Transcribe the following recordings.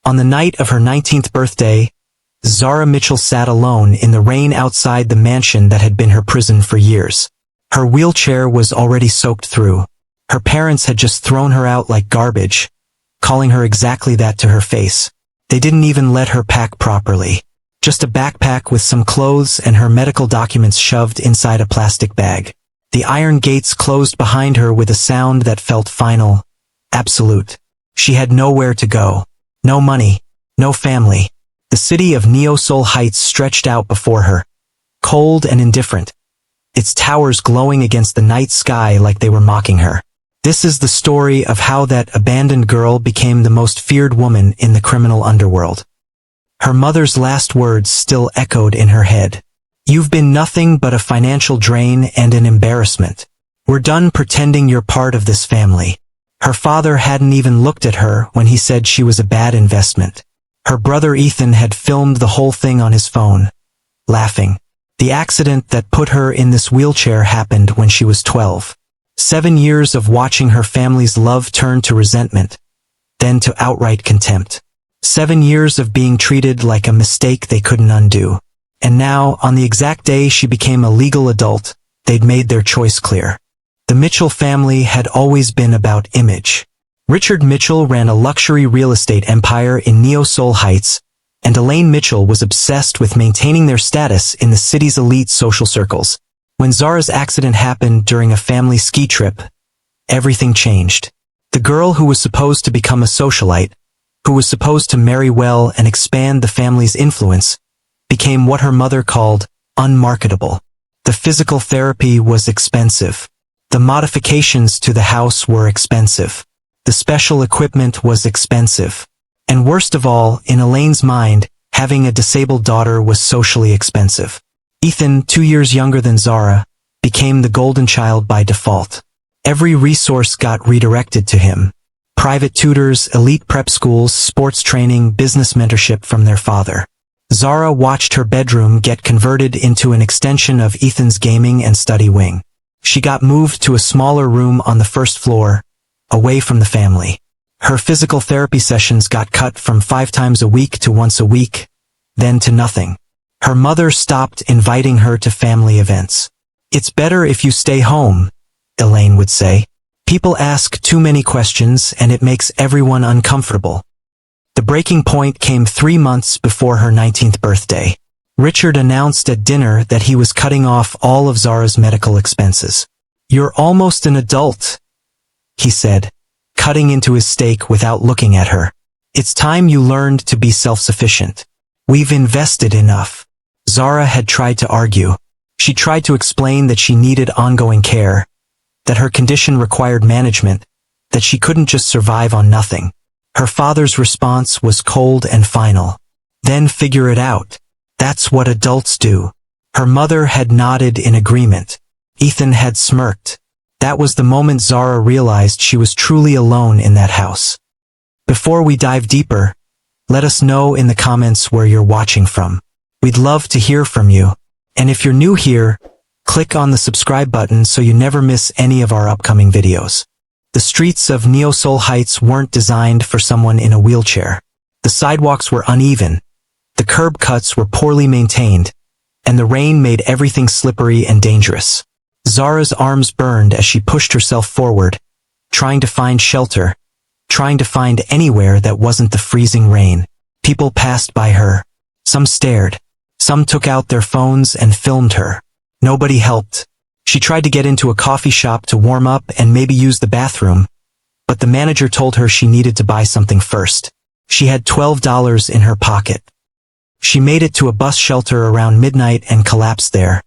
On the night of her 19th birthday, Zara Mitchell sat alone in the rain outside the mansion that had been her prison for years. Her wheelchair was already soaked through. Her parents had just thrown her out like garbage, calling her exactly that to her face. They didn't even let her pack properly. Just a backpack with some clothes and her medical documents shoved inside a plastic bag. The iron gates closed behind her with a sound that felt final, absolute. She had nowhere to go. No money, no family. The city of Neo-Seoul Heights stretched out before her, cold and indifferent, its towers glowing against the night sky like they were mocking her. This is the story of how that abandoned girl became the most feared woman in the criminal underworld. Her mother's last words still echoed in her head. "You've been nothing but a financial drain and an embarrassment. We're done pretending you're part of this family." Her father hadn't even looked at her when he said she was a bad investment. Her brother Ethan had filmed the whole thing on his phone, laughing. The accident that put her in this wheelchair happened when she was 12. 7 years of watching her family's love turn to resentment, then to outright contempt. 7 years of being treated like a mistake they couldn't undo. And now, on the exact day she became a legal adult, they'd made their choice clear. The Mitchell family had always been about image. Richard Mitchell ran a luxury real estate empire in Neo-Seoul Heights, and Elaine Mitchell was obsessed with maintaining their status in the city's elite social circles. When Zara's accident happened during a family ski trip, everything changed. The girl who was supposed to become a socialite, who was supposed to marry well and expand the family's influence, became what her mother called unmarketable. The physical therapy was expensive. The modifications to the house were expensive. The special equipment was expensive. And worst of all, in Elaine's mind, having a disabled daughter was socially expensive. Ethan, 2 years younger than Zara, became the golden child by default. Every resource got redirected to him. Private tutors, elite prep schools, sports training, business mentorship from their father. Zara watched her bedroom get converted into an extension of Ethan's gaming and study wing. She got moved to a smaller room on the first floor, away from the family. Her physical therapy sessions got cut from 5 times a week to once a week, then to nothing. Her mother stopped inviting her to family events. "It's better if you stay home," Elaine would say. "People ask too many questions and it makes everyone uncomfortable." The breaking point came 3 months before her 19th birthday. Richard announced at dinner that he was cutting off all of Zara's medical expenses. "You're almost an adult," he said, cutting into his steak without looking at her. "It's time you learned to be self-sufficient. We've invested enough." Zara had tried to argue. She tried to explain that she needed ongoing care, that her condition required management, that she couldn't just survive on nothing. Her father's response was cold and final. "Then figure it out. That's what adults do." Her mother had nodded in agreement. Ethan had smirked. That was the moment Zara realized she was truly alone in that house. Before we dive deeper, let us know in the comments where you're watching from. We'd love to hear from you. And if you're new here, click on the subscribe button so you never miss any of our upcoming videos. The streets of Neo-Seoul Heights weren't designed for someone in a wheelchair. The sidewalks were uneven, the curb cuts were poorly maintained, and the rain made everything slippery and dangerous. Zara's arms burned as she pushed herself forward, trying to find shelter, trying to find anywhere that wasn't the freezing rain. People passed by her. Some stared. Some took out their phones and filmed her. Nobody helped. She tried to get into a coffee shop to warm up and maybe use the bathroom, but the manager told her she needed to buy something first. She had $12 in her pocket. She made it to a bus shelter around midnight and collapsed there,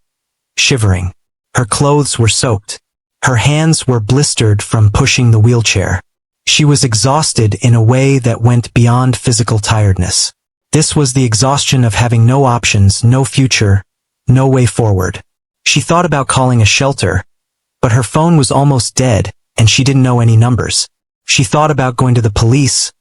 shivering. Her clothes were soaked. Her hands were blistered from pushing the wheelchair. She was exhausted in a way that went beyond physical tiredness. This was the exhaustion of having no options, no future, no way forward. She thought about calling a shelter, but her phone was almost dead, and she didn't know any numbers. She thought about going to the police,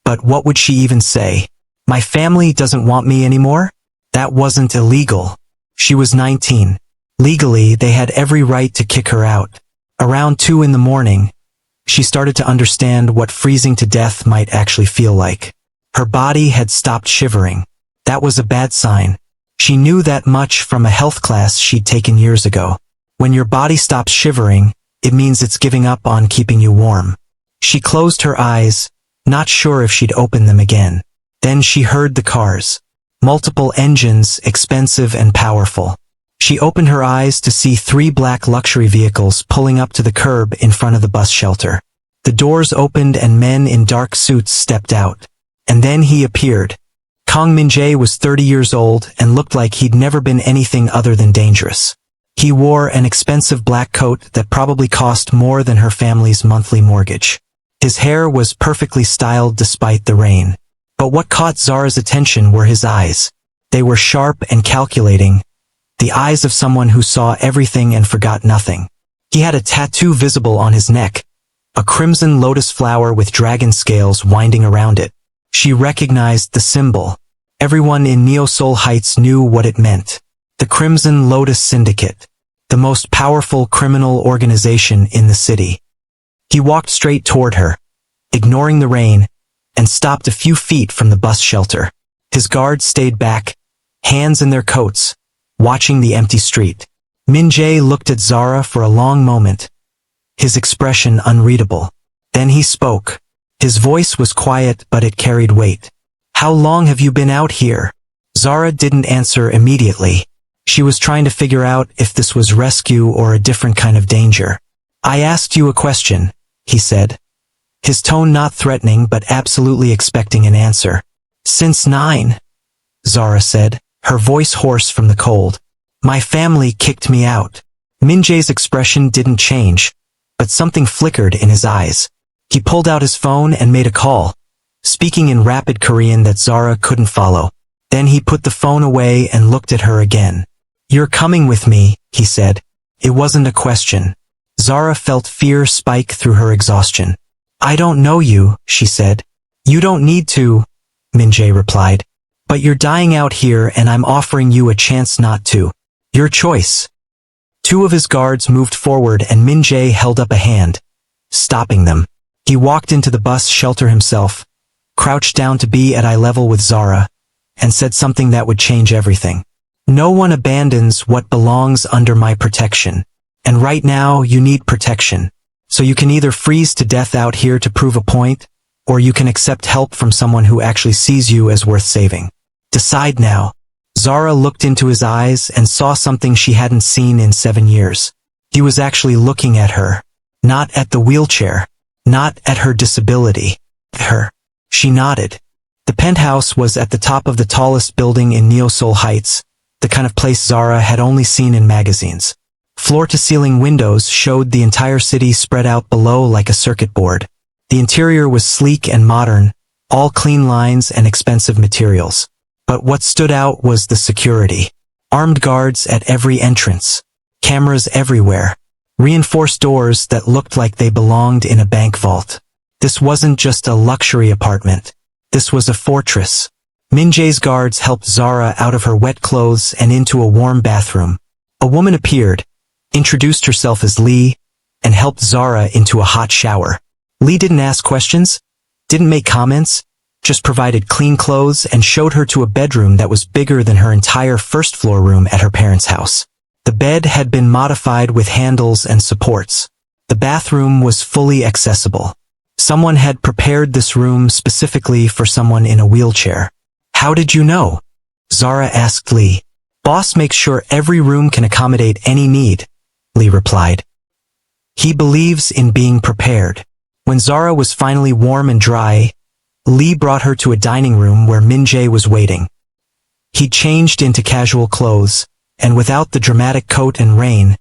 but what would she even say? My family doesn't want me anymore? That wasn't illegal. She was 19. Legally, they had every right to kick her out. Around 2 in the morning, she started to understand what freezing to death might actually feel like. Her body had stopped shivering. That was a bad sign. She knew that much from a health class she'd taken years ago. When your body stops shivering, it means it's giving up on keeping you warm. She closed her eyes, not sure if she'd open them again. Then she heard the cars. Multiple engines, expensive and powerful. She opened her eyes to see 3 black luxury vehicles pulling up to the curb in front of the bus shelter. The doors opened and men in dark suits stepped out. And then he appeared. Kang Min-jae was 30 years old and looked like he'd never been anything other than dangerous. He wore an expensive black coat that probably cost more than her family's monthly mortgage. His hair was perfectly styled despite the rain. But what caught Zara's attention were his eyes. They were sharp and calculating, the eyes of someone who saw everything and forgot nothing. He had a tattoo visible on his neck, a crimson lotus flower with dragon scales winding around it. She recognized the symbol. Everyone in Neo-Seoul Heights knew what it meant. The Crimson Lotus Syndicate, the most powerful criminal organization in the city. He walked straight toward her, ignoring the rain, and stopped a few feet from the bus shelter. His guards stayed back, hands in their coats, watching the empty street. Min-jae looked at Zara for a long moment, his expression unreadable. Then he spoke. His voice was quiet, but it carried weight. "How long have you been out here?" Zara didn't answer immediately. She was trying to figure out if this was rescue or a different kind of danger. "I asked you a question," he said, his tone not threatening but absolutely expecting an answer. "Since 9, Zara said, her voice hoarse from the cold. "My family kicked me out." Min-jae's expression didn't change, but something flickered in his eyes. He pulled out his phone and made a call, speaking in rapid Korean that Zara couldn't follow. Then he put the phone away and looked at her again. "You're coming with me," he said. It wasn't a question. Zara felt fear spike through her exhaustion. "I don't know you," she said. "You don't need to," Min-jae replied. "But you're dying out here and I'm offering you a chance not to. Your choice." 2 of his guards moved forward and Min-jae held up a hand, stopping them. He walked into the bus shelter himself, crouched down to be at eye level with Zara, and said something that would change everything. "No one abandons what belongs under my protection. And right now you need protection. So you can either freeze to death out here to prove a point, or you can accept help from someone who actually sees you as worth saving. Decide now." Zara looked into his eyes and saw something she hadn't seen in 7 years. He was actually looking at her. Not at the wheelchair. Not at her disability. Her. She nodded. The penthouse was at the top of the tallest building in Neo-Seoul Heights, the kind of place Zara had only seen in magazines. Floor-to-ceiling windows showed the entire city spread out below like a circuit board. The interior was sleek and modern, all clean lines and expensive materials. But what stood out was the security. Armed guards at every entrance. Cameras everywhere. Reinforced doors that looked like they belonged in a bank vault. This wasn't just a luxury apartment. This was a fortress. Min-jae's guards helped Zara out of her wet clothes and into a warm bathroom. A woman appeared, introduced herself as Lee, and helped Zara into a hot shower. Lee didn't ask questions, didn't make comments, just provided clean clothes and showed her to a bedroom that was bigger than her entire first-floor room at her parents' house. The bed had been modified with handles and supports. The bathroom was fully accessible. Someone had prepared this room specifically for someone in a wheelchair. "How did you know?" Zara asked Lee. "Boss makes sure every room can accommodate any need," Lee replied. He believes in being prepared. When Zara was finally warm and dry, Lee brought her to a dining room where Min-jae was waiting. He changed into casual clothes, and without the dramatic coat and rain,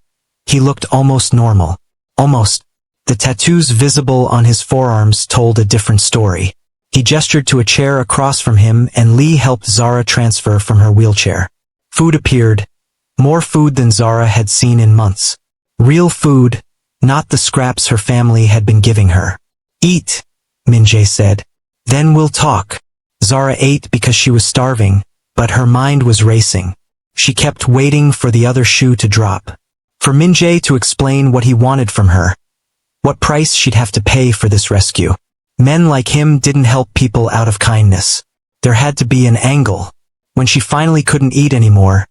he looked almost normal. Almost. The tattoos visible on his forearms told a different story. He gestured to a chair across from him and Lee helped Zara transfer from her wheelchair. Food appeared. More food than Zara had seen in months. Real food, not the scraps her family had been giving her. "Eat," Min-jae said. "Then we'll talk." Zara ate because she was starving, but her mind was racing. She kept waiting for the other shoe to drop. For Min-jae to explain what he wanted from her. What price she'd have to pay for this rescue. Men like him didn't help people out of kindness. There had to be an angle. When she finally couldn't eat anymore,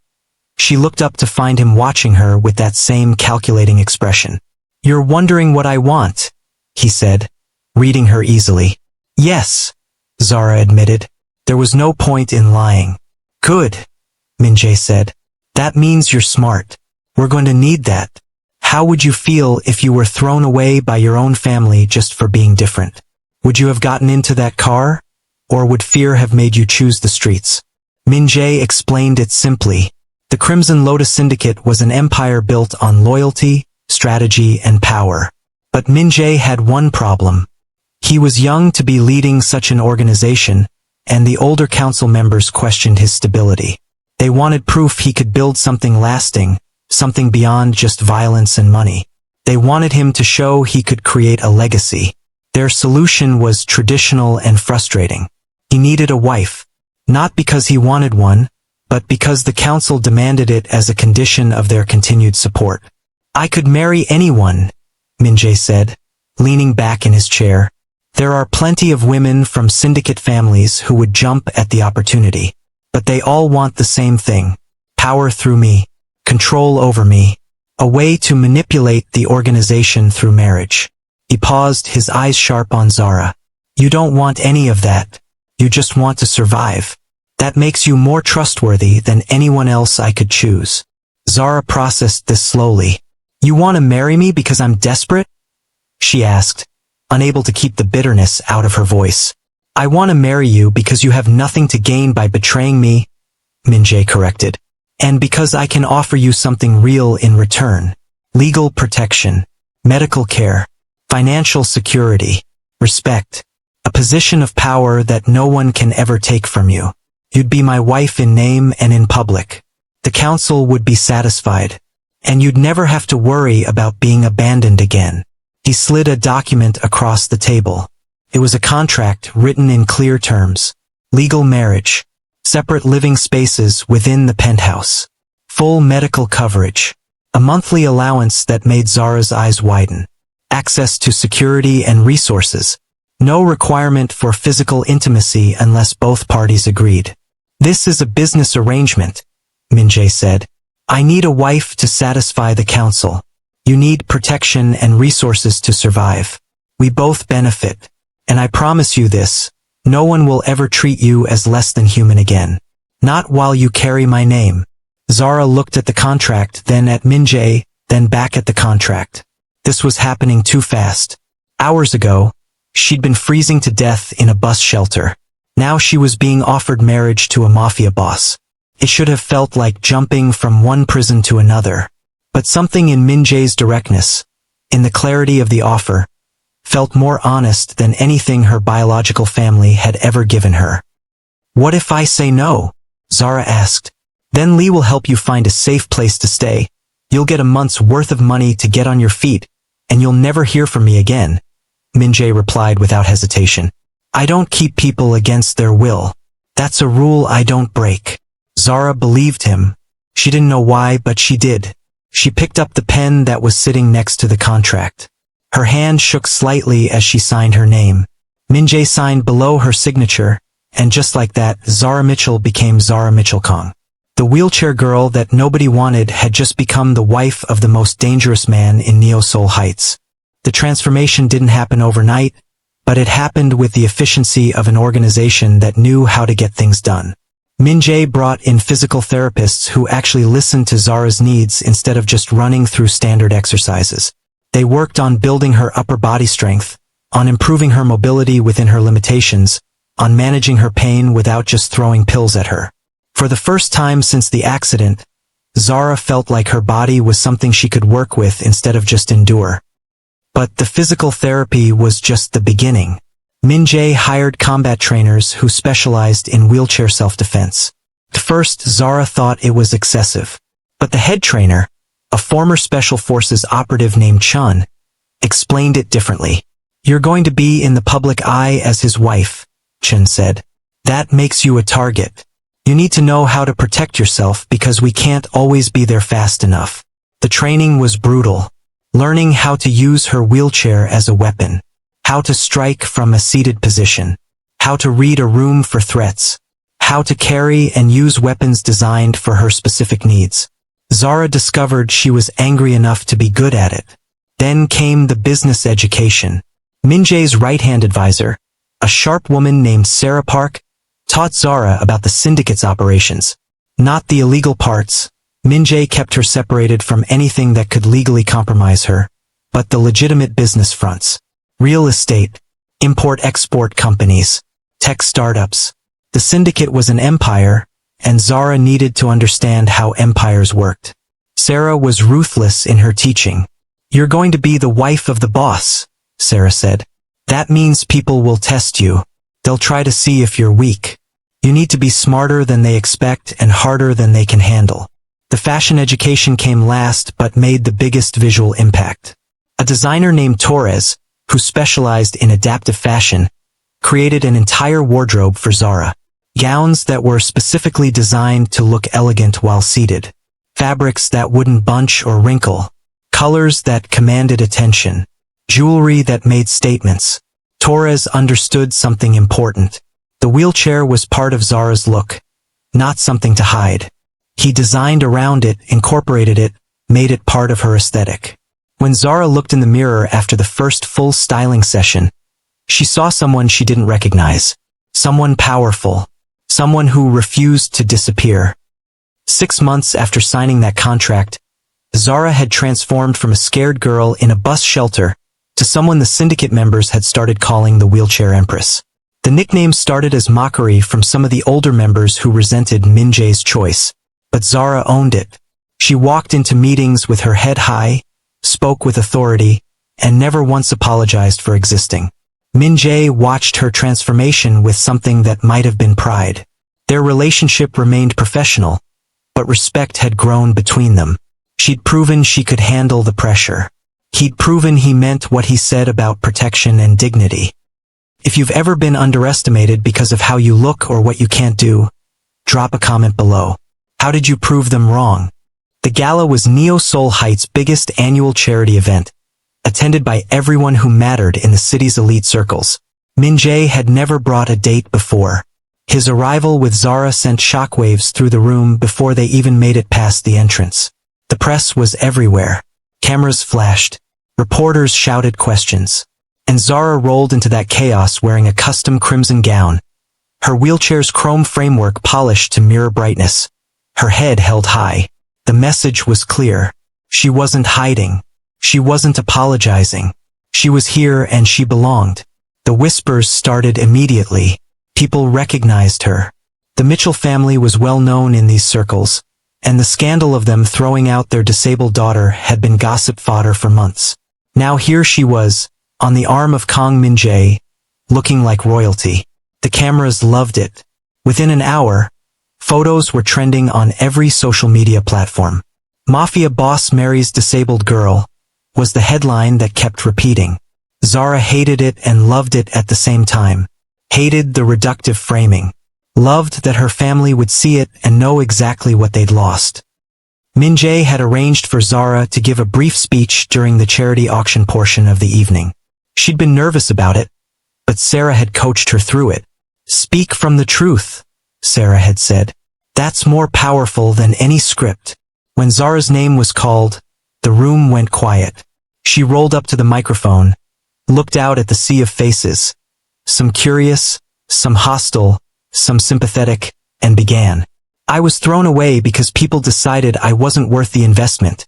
she looked up to find him watching her with that same calculating expression. "You're wondering what I want," he said, reading her easily. "Yes," Zara admitted. There was no point in lying. "Good," Min-jae said. "That means you're smart. We're going to need that. How would you feel if you were thrown away by your own family just for being different? Would you have gotten into that car? Or would fear have made you choose the streets?" Min-jae explained it simply. The Crimson Lotus Syndicate was an empire built on loyalty, strategy, and power. But Min-jae had one problem. He was young to be leading such an organization, and the older council members questioned his stability. They wanted proof he could build something lasting, something beyond just violence and money. They wanted him to show he could create a legacy. Their solution was traditional and frustrating. He needed a wife. Not because he wanted one, but because the council demanded it as a condition of their continued support. "I could marry anyone," Min-jae said, leaning back in his chair. "There are plenty of women from syndicate families who would jump at the opportunity. But they all want the same thing. Power through me. Control over me. A way to manipulate the organization through marriage." He paused, his eyes sharp on Zara. "You don't want any of that. You just want to survive. That makes you more trustworthy than anyone else I could choose." Zara processed this slowly. "You want to marry me because I'm desperate?" she asked, unable to keep the bitterness out of her voice. "I want to marry you because you have nothing to gain by betraying me," Min-jae corrected. "And because I can offer you something real in return. Legal protection, medical care, financial security, respect. A position of power that no one can ever take from you. You'd be my wife in name and in public. The council would be satisfied. And you'd never have to worry about being abandoned again." He slid a document across the table. It was a contract written in clear terms. Legal marriage. Separate living spaces within the penthouse. Full medical coverage. A monthly allowance that made Zara's eyes widen. Access to security and resources. No requirement for physical intimacy unless both parties agreed. "This is a business arrangement," Min-jae said. "I need a wife to satisfy the council. You need protection and resources to survive. We both benefit. And I promise you this, no one will ever treat you as less than human again. Not while you carry my name." Zara looked at the contract, then at Min-jae, then back at the contract. This was happening too fast. Hours ago, she'd been freezing to death in a bus shelter. Now she was being offered marriage to a mafia boss. It should have felt like jumping from one prison to another. But something in Min-jae's directness, in the clarity of the offer, felt more honest than anything her biological family had ever given her. "What if I say no?" Zara asked. "Then Lee will help you find a safe place to stay. You'll get a month's worth of money to get on your feet, and you'll never hear from me again," Min-jae replied without hesitation. "I don't keep people against their will. That's a rule I don't break." Zara believed him. She didn't know why, but she did. She picked up the pen that was sitting next to the contract. Her hand shook slightly as she signed her name. Min-jae signed below her signature, and just like that, Zara Mitchell became Zara Mitchell Kang. The wheelchair girl that nobody wanted had just become the wife of the most dangerous man in Neo-Seoul Heights. The transformation didn't happen overnight, but it happened with the efficiency of an organization that knew how to get things done. Min-jae brought in physical therapists who actually listened to Zara's needs instead of just running through standard exercises. They worked on building her upper body strength, on improving her mobility within her limitations, on managing her pain without just throwing pills at her. For the first time since the accident, Zara felt like her body was something she could work with instead of just endure. But the physical therapy was just the beginning. Min-jae hired combat trainers who specialized in wheelchair self-defense. At first, Zara thought it was excessive. But the head trainer, a former Special Forces operative named Chun, explained it differently. "You're going to be in the public eye as his wife," Chun said. "That makes you a target. You need to know how to protect yourself because we can't always be there fast enough." The training was brutal. Learning how to use her wheelchair as a weapon. how to strike from a seated position, how to read a room for threats, how to carry and use weapons designed for her specific needs. Zara discovered she was angry enough to be good at it. Then came the business education. Min-jae's right-hand advisor, a sharp woman named Sarah Park, taught Zara about the Syndicate's operations. Not the illegal parts. Min-jae kept her separated from anything that could legally compromise her, but the legitimate business fronts. Real estate, import-export companies, tech startups. The Syndicate was an empire, and Zara needed to understand how empires worked. Sarah was ruthless in her teaching. "You're going to be the wife of the boss," Sarah said. "That means people will test you. They'll try to see if you're weak. You need to be smarter than they expect and harder than they can handle." The fashion education came last but made the biggest visual impact. A designer named Torres, who specialized in adaptive fashion, created an entire wardrobe for Zara. Gowns that were specifically designed to look elegant while seated. Fabrics that wouldn't bunch or wrinkle. Colors that commanded attention. Jewelry that made statements. Torres understood something important. The wheelchair was part of Zara's look, not something to hide. He designed around it, incorporated it, made it part of her aesthetic. When Zara looked in the mirror after the first full styling session, she saw someone she didn't recognize. Someone powerful. Someone who refused to disappear. 6 months after signing that contract, Zara had transformed from a scared girl in a bus shelter to someone the Syndicate members had started calling the Wheelchair Empress. The nickname started as mockery from some of the older members who resented Min-jae's choice, but Zara owned it. She walked into meetings with her head high, spoke with authority, and never once apologized for existing. Min-jae watched her transformation with something that might have been pride. Their relationship remained professional, but respect had grown between them. She'd proven she could handle the pressure. He'd proven he meant what he said about protection and dignity. If you've ever been underestimated because of how you look or what you can't do, drop a comment below. How did you prove them wrong? The gala was Neo Seoul Heights' biggest annual charity event, attended by everyone who mattered in the city's elite circles. Min-jae had never brought a date before. His arrival with Zara sent shockwaves through the room before they even made it past the entrance. The press was everywhere. Cameras flashed. Reporters shouted questions. And Zara rolled into that chaos wearing a custom crimson gown. Her wheelchair's chrome framework polished to mirror brightness. Her head held high. The message was clear. She wasn't hiding. She wasn't apologizing. She was here and she belonged. The whispers started immediately. People recognized her. The Mitchell family was well known in these circles, and the scandal of them throwing out their disabled daughter had been gossip fodder for months. Now here she was, on the arm of Kang Min-jae, looking like royalty. The cameras loved it. Within an hour, photos were trending on every social media platform. Mafia boss marries disabled girl was the headline that kept repeating. Zara hated it and loved it at the same time. Hated the reductive framing. Loved that her family would see it and know exactly what they'd lost. Min-jae had arranged for Zara to give a brief speech during the charity auction portion of the evening. She'd been nervous about it, but Sarah had coached her through it. "Speak from the truth," Sarah had said. "That's more powerful than any script." When Zara's name was called, the room went quiet. She rolled up to the microphone, looked out at the sea of faces, some curious, some hostile, some sympathetic, and began. "I was thrown away because people decided I wasn't worth the investment,"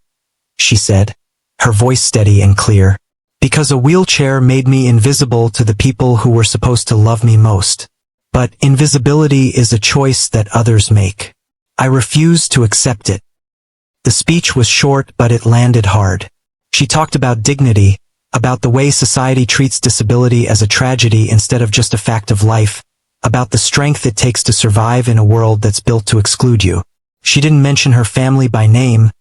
she said, her voice steady and clear. "Because a wheelchair made me invisible to the people who were supposed to love me most. But invisibility is a choice that others make. I refuse to accept it." The speech was short, but it landed hard. She talked about dignity, about the way society treats disability as a tragedy instead of just a fact of life, about the strength it takes to survive in a world that's built to exclude you. She didn't mention her family by name,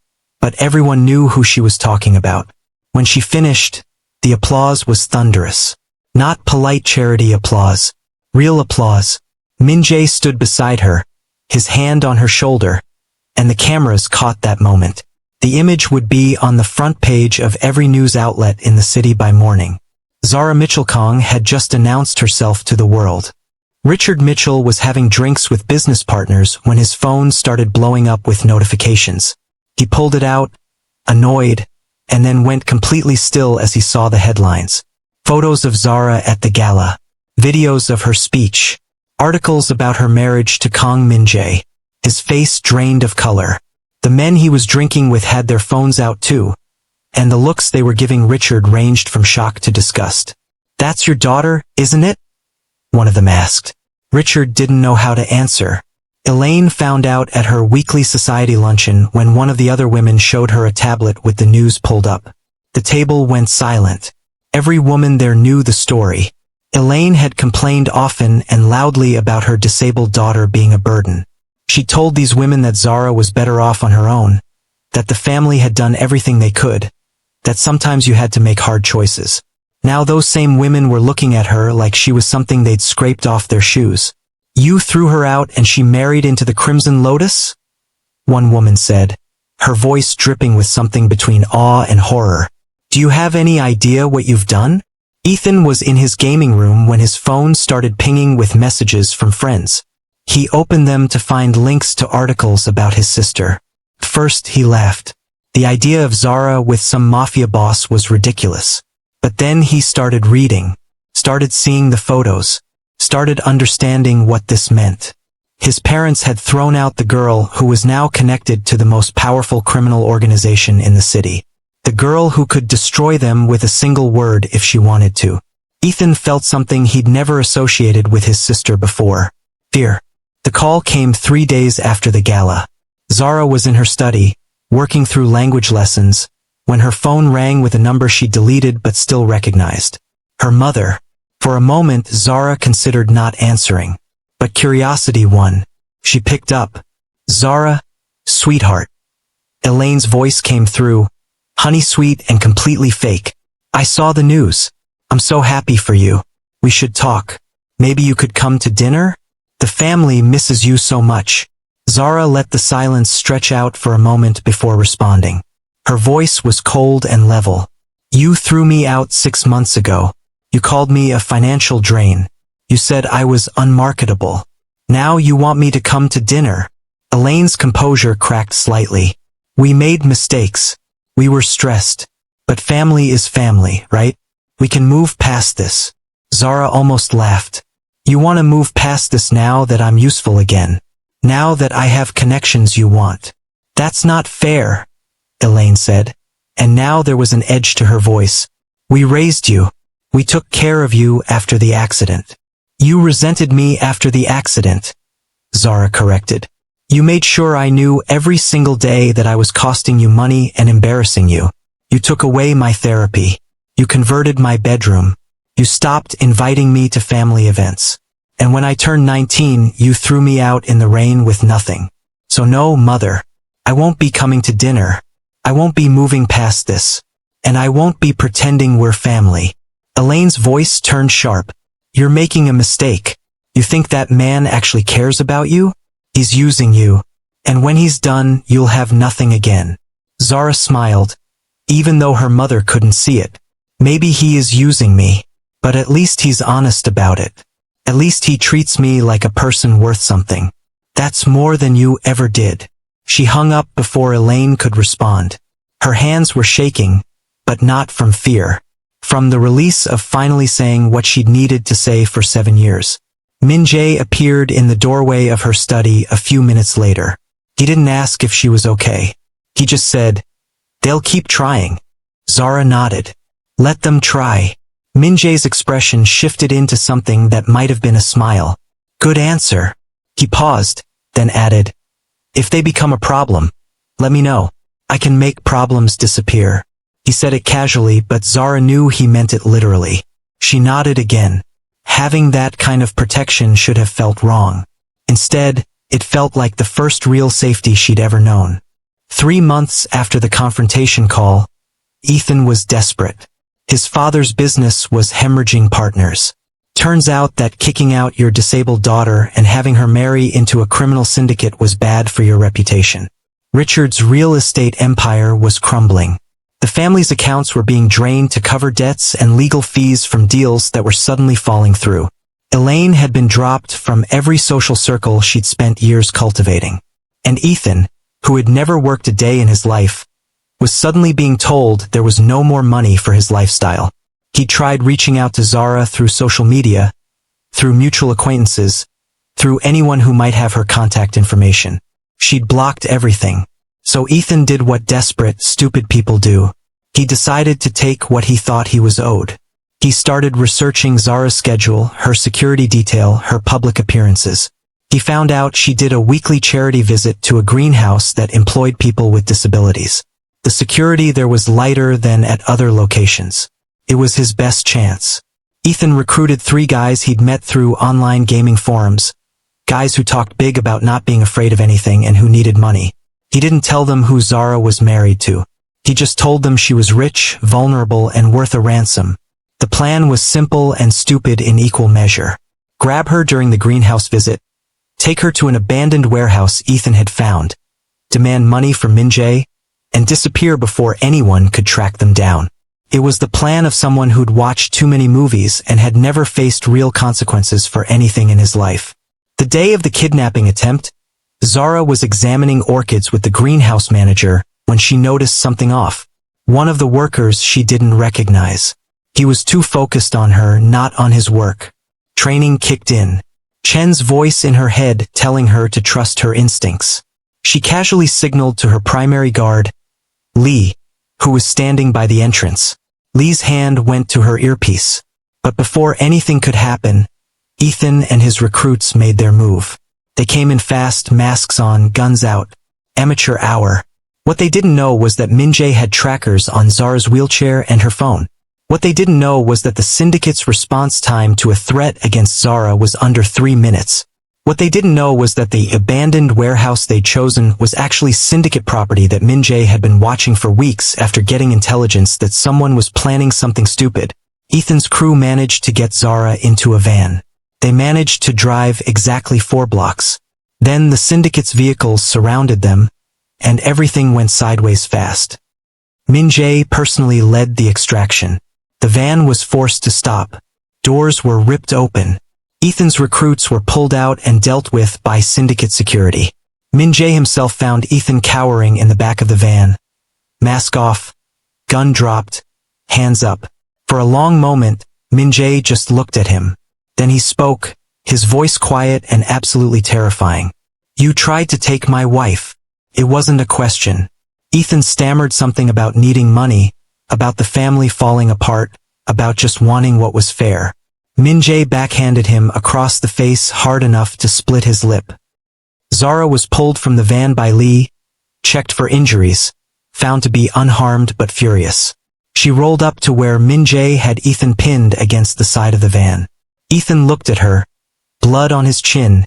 but everyone knew who she was talking about. When she finished, the applause was thunderous. Not polite charity applause. Real applause. Min-jae stood beside her, his hand on her shoulder, and the cameras caught that moment. The image would be on the front page of every news outlet in the city by morning. Zara Mitchell Kang had just announced herself to the world. Richard Mitchell was having drinks with business partners when his phone started blowing up with notifications. He pulled it out, annoyed, and then went completely still as he saw the headlines. Photos of Zara at the gala. Videos of her speech. Articles about her marriage to Kang Min-jae. His face drained of color. The men he was drinking with had their phones out too, and the looks they were giving Richard ranged from shock to disgust. "That's your daughter, isn't it?" one of them asked. Richard didn't know how to answer. Elaine found out at her weekly society luncheon when one of the other women showed her a tablet with the news pulled up. The table went silent. Every woman there knew the story. Elaine had complained often and loudly about her disabled daughter being a burden. She told these women that Zara was better off on her own, that the family had done everything they could, that sometimes you had to make hard choices. Now those same women were looking at her like she was something they'd scraped off their shoes. "You threw her out and she married into the Crimson Lotus?" one woman said, her voice dripping with something between awe and horror. "Do you have any idea what you've done?" Ethan was in his gaming room when his phone started pinging with messages from friends. He opened them to find links to articles about his sister. First, he laughed. The idea of Zara with some mafia boss was ridiculous. But then he started reading, started seeing the photos, started understanding what this meant. His parents had thrown out the girl who was now connected to the most powerful criminal organization in the city. The girl who could destroy them with a single word if she wanted to. Ethan felt something he'd never associated with his sister before. Fear. The call came 3 days after the gala. Zara was in her study, working through language lessons, when her phone rang with a number she deleted but still recognized. Her mother. For a moment Zara considered not answering. But curiosity won. She picked up. "Zara, sweetheart." Elaine's voice came through, honey sweet and completely fake. "I saw the news. I'm so happy for you. We should talk. Maybe you could come to dinner? The family misses you so much." Zara let the silence stretch out for a moment before responding. Her voice was cold and level. "You threw me out 6 months ago. You called me a financial drain. You said I was unmarketable. Now you want me to come to dinner." Elaine's composure cracked slightly. "We made mistakes. We were stressed. But family is family, right? We can move past this." Zara almost laughed. "You want to move past this now that I'm useful again? Now that I have connections you want?" "That's not fair," Elaine said. And now there was an edge to her voice. "We raised you. We took care of you after the accident." "You resented me after the accident," Zara corrected. "You made sure I knew every single day that I was costing you money and embarrassing you. You took away my therapy. You converted my bedroom. You stopped inviting me to family events. And when I turned 19, you threw me out in the rain with nothing. So no, mother. I won't be coming to dinner. I won't be moving past this. And I won't be pretending we're family." Elaine's voice turned sharp. "You're making a mistake. You think that man actually cares about you? He's using you. And when he's done, you'll have nothing again." Zara smiled, even though her mother couldn't see it. "Maybe he is using me, but at least he's honest about it. At least he treats me like a person worth something. That's more than you ever did." She hung up before Elaine could respond. Her hands were shaking, but not from fear. From the release of finally saying what she'd needed to say for 7 years. Min-jae appeared in the doorway of her study a few minutes later. He didn't ask if she was okay. He just said, "They'll keep trying." Zara nodded. "Let them try." Min-jae's expression shifted into something that might have been a smile. "Good answer." He paused, then added, "If they become a problem, let me know. I can make problems disappear." He said it casually, but Zara knew he meant it literally. She nodded again. Having that kind of protection should have felt wrong. Instead, it felt like the first real safety she'd ever known. 3 months after the confrontation call, Ethan was desperate. His father's business was hemorrhaging partners. Turns out that kicking out your disabled daughter and having her marry into a criminal syndicate was bad for your reputation. Richard's real estate empire was crumbling. The family's accounts were being drained to cover debts and legal fees from deals that were suddenly falling through. Elaine had been dropped from every social circle she'd spent years cultivating. And Ethan, who had never worked a day in his life, was suddenly being told there was no more money for his lifestyle. He tried reaching out to Zara through social media, through mutual acquaintances, through anyone who might have her contact information. She'd blocked everything. So Ethan did what desperate, stupid people do. He decided to take what he thought he was owed. He started researching Zara's schedule, her security detail, her public appearances. He found out she did a weekly charity visit to a greenhouse that employed people with disabilities. The security there was lighter than at other locations. It was his best chance. Ethan recruited 3 guys he'd met through online gaming forums. Guys who talked big about not being afraid of anything and who needed money. He didn't tell them who Zara was married to. He just told them she was rich, vulnerable, and worth a ransom. The plan was simple and stupid in equal measure. Grab her during the greenhouse visit. Take her to an abandoned warehouse Ethan had found. Demand money from Min-jae, and disappear before anyone could track them down. It was the plan of someone who'd watched too many movies and had never faced real consequences for anything in his life. The day of the kidnapping attempt, Zara was examining orchids with the greenhouse manager when she noticed something off. One of the workers she didn't recognize. He was too focused on her, not on his work. Training kicked in. Chen's voice in her head telling her to trust her instincts. She casually signaled to her primary guard, Lee, who was standing by the entrance. Lee's hand went to her earpiece. But before anything could happen, Ethan and his recruits made their move. They came in fast, masks on, guns out. Amateur hour. What they didn't know was that Min-jae had trackers on Zara's wheelchair and her phone. What they didn't know was that the Syndicate's response time to a threat against Zara was under 3 minutes. What they didn't know was that the abandoned warehouse they'd chosen was actually Syndicate property that Min-jae had been watching for weeks after getting intelligence that someone was planning something stupid. Ethan's crew managed to get Zara into a van. They managed to drive exactly 4 blocks. Then the Syndicate's vehicles surrounded them, and everything went sideways fast. Min-jae personally led the extraction. The van was forced to stop. Doors were ripped open. Ethan's recruits were pulled out and dealt with by Syndicate security. Min-jae himself found Ethan cowering in the back of the van. Mask off, gun dropped, hands up. For a long moment, Min-jae just looked at him. Then he spoke, his voice quiet and absolutely terrifying. "You tried to take my wife." It wasn't a question. Ethan stammered something about needing money, about the family falling apart, about just wanting what was fair. Min-jae backhanded him across the face hard enough to split his lip. Zara was pulled from the van by Lee, checked for injuries, found to be unharmed but furious. She rolled up to where Min-jae had Ethan pinned against the side of the van. Ethan looked at her, blood on his chin,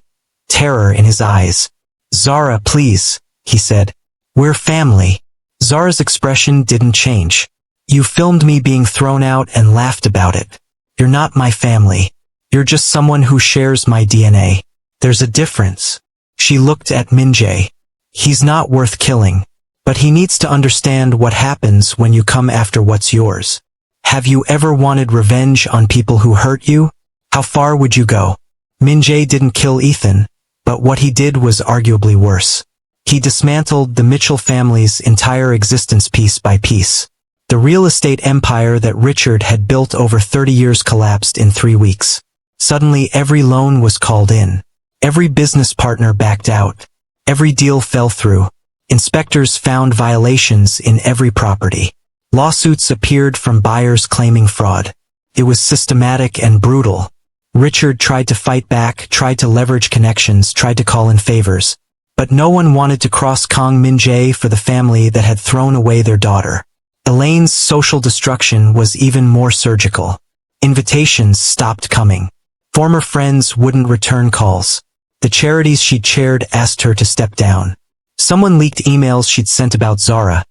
terror in his eyes. "Zara, please," he said. "We're family." Zara's expression didn't change. "You filmed me being thrown out and laughed about it. You're not my family. You're just someone who shares my DNA. There's a difference." She looked at Min-jae. "He's not worth killing. But he needs to understand what happens when you come after what's yours. Have you ever wanted revenge on people who hurt you? How far would you go?" Min-jae didn't kill Ethan, but what he did was arguably worse. He dismantled the Mitchell family's entire existence piece by piece. The real estate empire that Richard had built over 30 years collapsed in 3 weeks. Suddenly every loan was called in. Every business partner backed out. Every deal fell through. Inspectors found violations in every property. Lawsuits appeared from buyers claiming fraud. It was systematic and brutal. Richard tried to fight back, tried to leverage connections, tried to call in favors. But no one wanted to cross Kang Min-jae for the family that had thrown away their daughter. Elaine's social destruction was even more surgical. Invitations stopped coming. Former friends wouldn't return calls. The charities she'd chaired asked her to step down. Someone leaked emails she'd sent about Zara,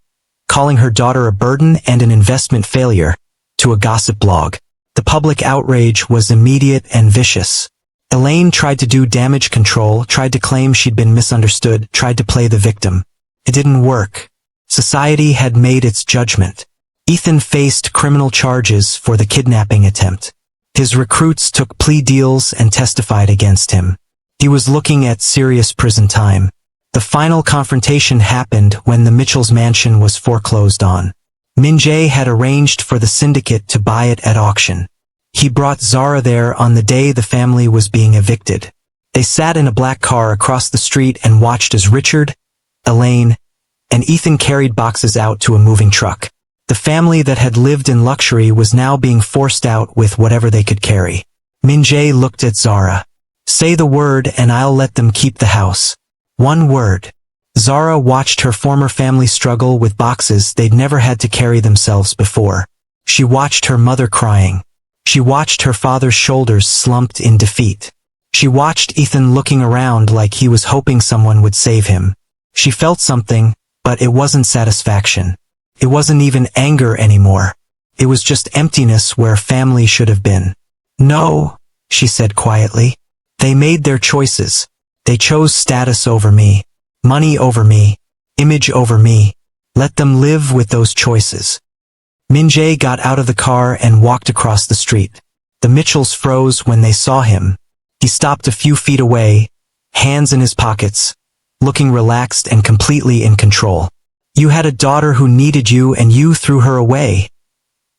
calling her daughter a burden and an investment failure, to a gossip blog. The public outrage was immediate and vicious. Elaine tried to do damage control, tried to claim she'd been misunderstood, tried to play the victim. It didn't work. Society had made its judgment. Ethan faced criminal charges for the kidnapping attempt. His recruits took plea deals and testified against him. He was looking at serious prison time. The final confrontation happened when the Mitchells' mansion was foreclosed on. Min-jae had arranged for the Syndicate to buy it at auction. He brought Zara there on the day the family was being evicted. They sat in a black car across the street and watched as Richard, Elaine, and Ethan carried boxes out to a moving truck. The family that had lived in luxury was now being forced out with whatever they could carry. Min-jae looked at Zara. "Say the word and I'll let them keep the house." One word. Zara watched her former family struggle with boxes they'd never had to carry themselves before. She watched her mother crying. She watched her father's shoulders slumped in defeat. She watched Ethan looking around like he was hoping someone would save him. She felt something, but it wasn't satisfaction. It wasn't even anger anymore. It was just emptiness where family should have been. "No," she said quietly. "They made their choices. They chose status over me, money over me, image over me. Let them live with those choices." Min-jae got out of the car and walked across the street. The Mitchells froze when they saw him. He stopped a few feet away, hands in his pockets, looking relaxed and completely in control. "You had a daughter who needed you and you threw her away,"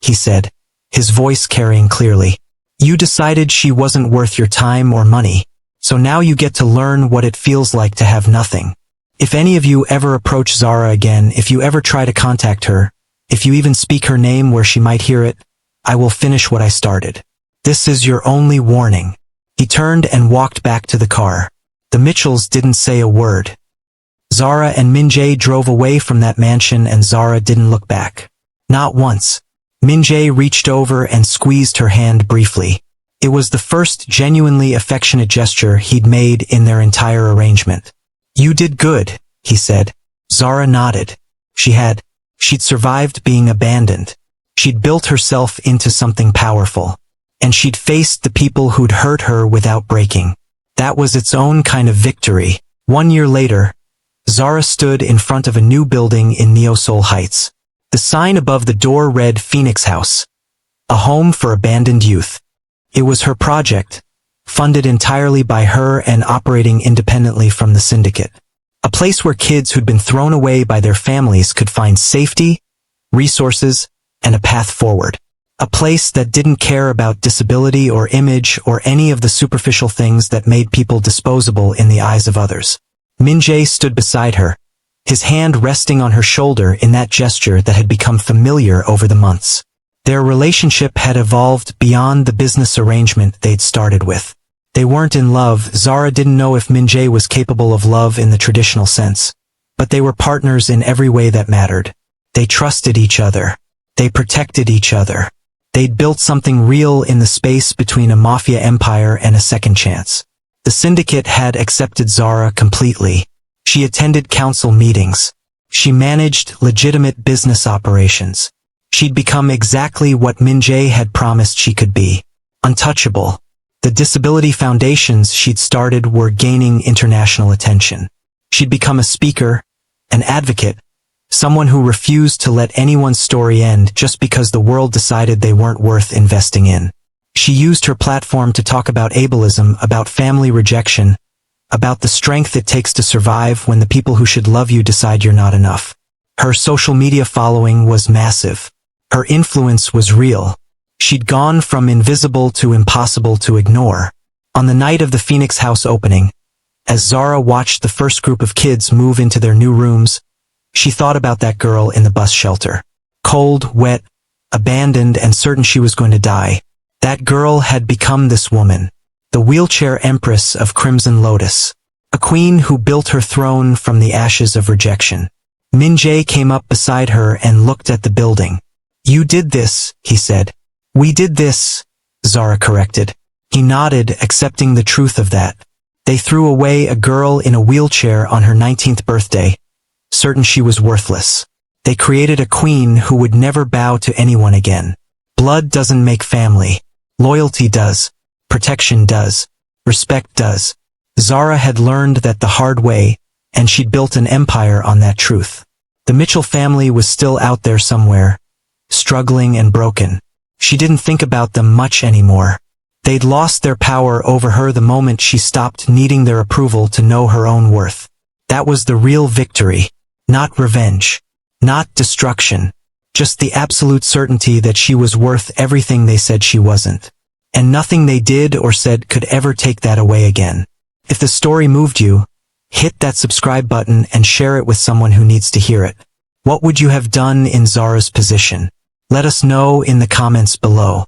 he said, his voice carrying clearly. "You decided she wasn't worth your time or money, so now you get to learn what it feels like to have nothing. If any of you ever approach Zara again, if you ever try to contact her, if you even speak her name where she might hear it, I will finish what I started. This is your only warning." He turned and walked back to the car. The Mitchells didn't say a word. Zara and Min-jae drove away from that mansion and Zara didn't look back. Not once. Min-jae reached over and squeezed her hand briefly. It was the first genuinely affectionate gesture he'd made in their entire arrangement. "You did good," he said. Zara nodded. She'd survived being abandoned. She'd built herself into something powerful. And she'd faced the people who'd hurt her without breaking. That was its own kind of victory. 1 year later, Zara stood in front of a new building in Neo-Seoul Heights. The sign above the door read Phoenix House, a home for abandoned youth. It was her project, funded entirely by her and operating independently from the Syndicate. A place where kids who'd been thrown away by their families could find safety, resources, and a path forward. A place that didn't care about disability or image or any of the superficial things that made people disposable in the eyes of others. Min-jae stood beside her, his hand resting on her shoulder in that gesture that had become familiar over the months. Their relationship had evolved beyond the business arrangement they'd started with. They weren't in love. Zara didn't know if Min-jae was capable of love in the traditional sense. But they were partners in every way that mattered. They trusted each other. They protected each other. They'd built something real in the space between a mafia empire and a second chance. The Syndicate had accepted Zara completely. She attended council meetings. She managed legitimate business operations. She'd become exactly what Min-jae had promised she could be. Untouchable. The disability foundations she'd started were gaining international attention. She'd become a speaker, an advocate, someone who refused to let anyone's story end just because the world decided they weren't worth investing in. She used her platform to talk about ableism, about family rejection, about the strength it takes to survive when the people who should love you decide you're not enough. Her social media following was massive. Her influence was real. She'd gone from invisible to impossible to ignore. On the night of the Phoenix House opening, as Zara watched the first group of kids move into their new rooms, she thought about that girl in the bus shelter. Cold, wet, abandoned, and certain she was going to die. That girl had become this woman, the wheelchair Empress of Crimson Lotus, a queen who built her throne from the ashes of rejection. Min-jae came up beside her and looked at the building. "You did this," he said. "We did this," Zara corrected. He nodded, accepting the truth of that. They threw away a girl in a wheelchair on her 19th birthday, certain she was worthless. They created a queen who would never bow to anyone again. Blood doesn't make family. Loyalty does. Protection does. Respect does. Zara had learned that the hard way, and she'd built an empire on that truth. The Mitchell family was still out there somewhere, struggling and broken. She didn't think about them much anymore. They'd lost their power over her the moment she stopped needing their approval to know her own worth. That was the real victory. Not revenge. Not destruction. Just the absolute certainty that she was worth everything they said she wasn't. And nothing they did or said could ever take that away again. If the story moved you, hit that subscribe button and share it with someone who needs to hear it. What would you have done in Zara's position? Let us know in the comments below.